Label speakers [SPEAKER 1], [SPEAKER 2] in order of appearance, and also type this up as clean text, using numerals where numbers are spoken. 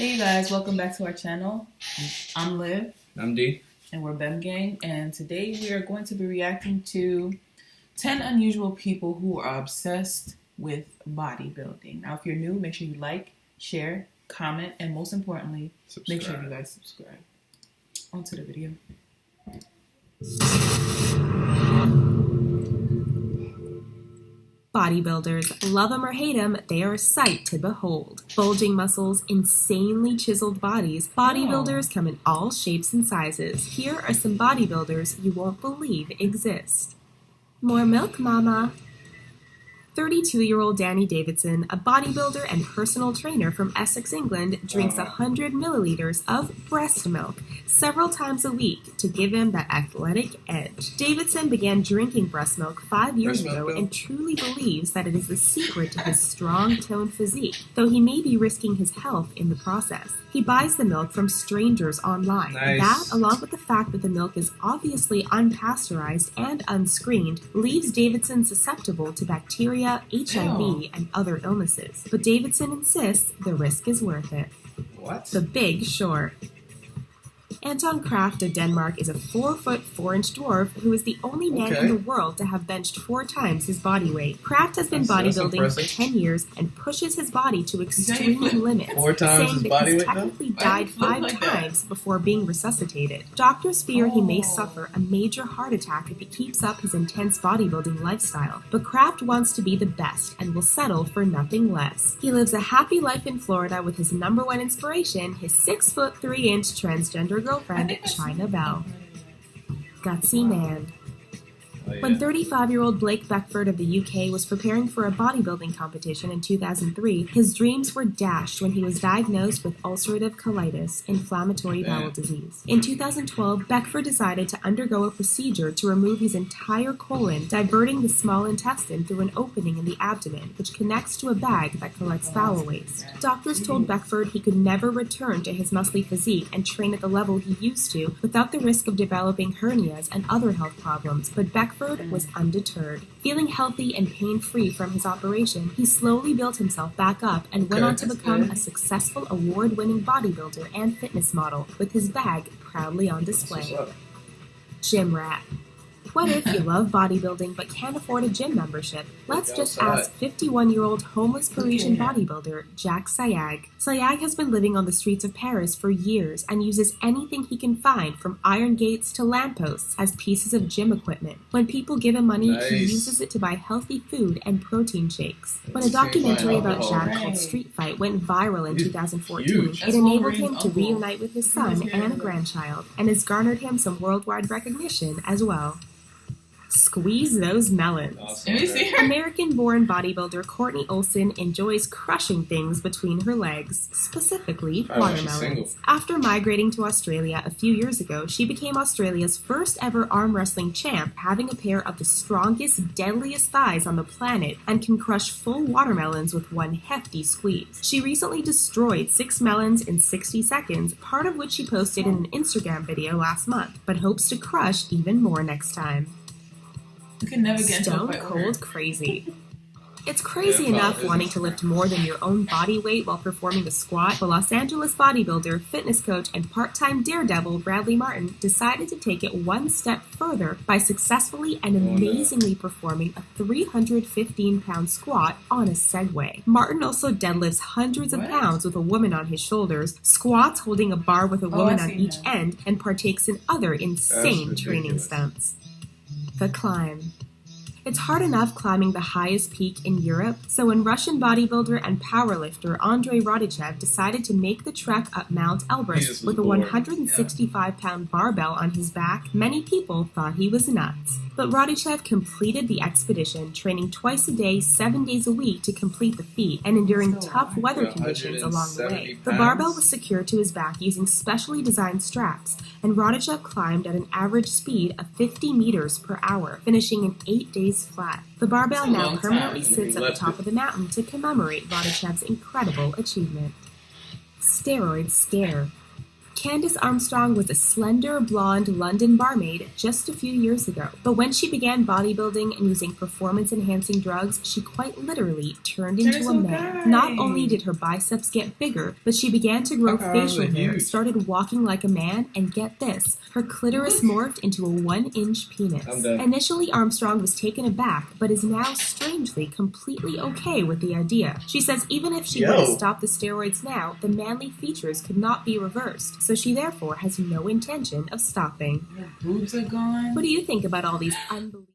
[SPEAKER 1] Hey guys, welcome back to our channel. I'm Liv.
[SPEAKER 2] I'm D.
[SPEAKER 1] And we're Bem Gang. And today we are going to be reacting to 10 unusual people who are obsessed with bodybuilding. Now, if you're new, make sure you like, share, comment, and most importantly, make sure you guys subscribe. On to the video.
[SPEAKER 3] Bodybuilders, love them or hate them, they are a sight to behold. Bulging muscles, insanely chiseled bodies, bodybuilders come in all shapes and sizes. Here are some bodybuilders you won't believe exist. More milk, mama. 32-year-old Danny Davidson, a bodybuilder and personal trainer from Essex, England, drinks 100 milliliters of breast milk several times a week to give him that athletic edge. Davidson began drinking breast milk 5 years ago and truly believes that it is the secret to his strong, toned physique, though he may be risking his health in the process. He buys the milk from strangers online.
[SPEAKER 2] Nice.
[SPEAKER 3] That, along with the fact that the milk is obviously unpasteurized and unscreened, leaves Davidson susceptible to bacteria, HIV, and other illnesses. But Davidson insists the risk is worth it.
[SPEAKER 2] What?
[SPEAKER 3] The Big Short. Anton Kraft of Denmark is a 4-foot 4-inch dwarf who is the only man in the world to have benched 4 times his body weight. Kraft has been bodybuilding for 10 years and pushes his body to extreme limits,
[SPEAKER 2] 4 times
[SPEAKER 3] saying that he's technically died 5 times before being resuscitated. Doctors fear he may suffer a major heart attack if he keeps up his intense bodybuilding lifestyle, but Kraft wants to be the best and will settle for nothing less. He lives a happy life in Florida with his #1 inspiration, his 6-foot 3-inch transgender girlfriend, China Bell. Gutsy man. When 35-year-old Blake Beckford of the UK was preparing for a bodybuilding competition in 2003, his dreams were dashed when he was diagnosed with ulcerative colitis, inflammatory bowel disease. In 2012, Beckford decided to undergo a procedure to remove his entire colon, diverting the small intestine through an opening in the abdomen, which connects to a bag that collects bowel waste. Doctors told Beckford he could never return to his muscly physique and train at the level he used to without the risk of developing hernias and other health problems, but Beckford was undeterred. Feeling healthy and pain-free from his operation, he slowly built himself back up and went on to become a successful award-winning bodybuilder and fitness model, with his bag proudly on display. Gym rat. What if you love bodybuilding but can't afford a gym membership? Let's just ask 51-year-old homeless Parisian bodybuilder Jack Sayag. Sayag has been living on the streets of Paris for years and uses anything he can find, from iron gates to lampposts, as pieces of gym equipment. When people give him money, he uses it to buy healthy food and protein shakes. When a documentary about Jack called Street Fight went viral in 2014, it enabled him to reunite with his son and a grandchild, and has garnered him some worldwide recognition as well. Squeeze those melons.
[SPEAKER 2] Awesome.
[SPEAKER 3] American-born bodybuilder Courtney Olson enjoys crushing things between her legs, specifically watermelons. After migrating to Australia a few years ago, she became Australia's first ever arm wrestling champ, having a pair of the strongest, deadliest thighs on the planet and can crush full watermelons with one hefty squeeze. She recently destroyed 6 melons in 60 seconds, part of which she posted in an Instagram video last month, but hopes to crush even more next time.
[SPEAKER 1] You can never get into a
[SPEAKER 3] Stone
[SPEAKER 1] fight with
[SPEAKER 3] cold
[SPEAKER 1] her.
[SPEAKER 3] crazy. It's crazy enough wanting to lift more than your own body weight while performing a squat, but Los Angeles bodybuilder, fitness coach, and part-time daredevil Bradley Martin decided to take it one step further by successfully and amazingly performing a 315-pound squat on a Segway. Martin also deadlifts hundreds of pounds with a woman on his shoulders, squats holding a bar with a woman on each end, and partakes in other insane training stunts. The climb. It's hard enough climbing the highest peak in Europe, so when Russian bodybuilder and powerlifter Andrei Rodichev decided to make the trek up Mount Elbrus with a 165-pound barbell on his back, many people thought he was nuts. But Rodichev completed the expedition, training twice a day, 7 days a week to complete the feat, and enduring tough weather conditions along the way. The barbell was secured to his back using specially designed straps, and Rodichev climbed at an average speed of 50 meters per hour, finishing in 8 days flat. The barbell now permanently sits at the top of the mountain to commemorate Rodichev's incredible achievement. Steroid scare. Candace Armstrong was a slender, blonde London barmaid just a few years ago. But when she began bodybuilding and using performance-enhancing drugs, she quite literally turned into a man. Not only did her biceps get bigger, but she began to grow facial hair, started walking like a man, and get this, her clitoris morphed into a 1-inch penis. Initially, Armstrong was taken aback, but is now strangely completely okay with the idea. She says even if she were to stop the steroids now, the manly features could not be reversed, so she therefore has no intention of stopping.
[SPEAKER 1] Her boobs are gone.
[SPEAKER 3] What do you think about all these unbelievable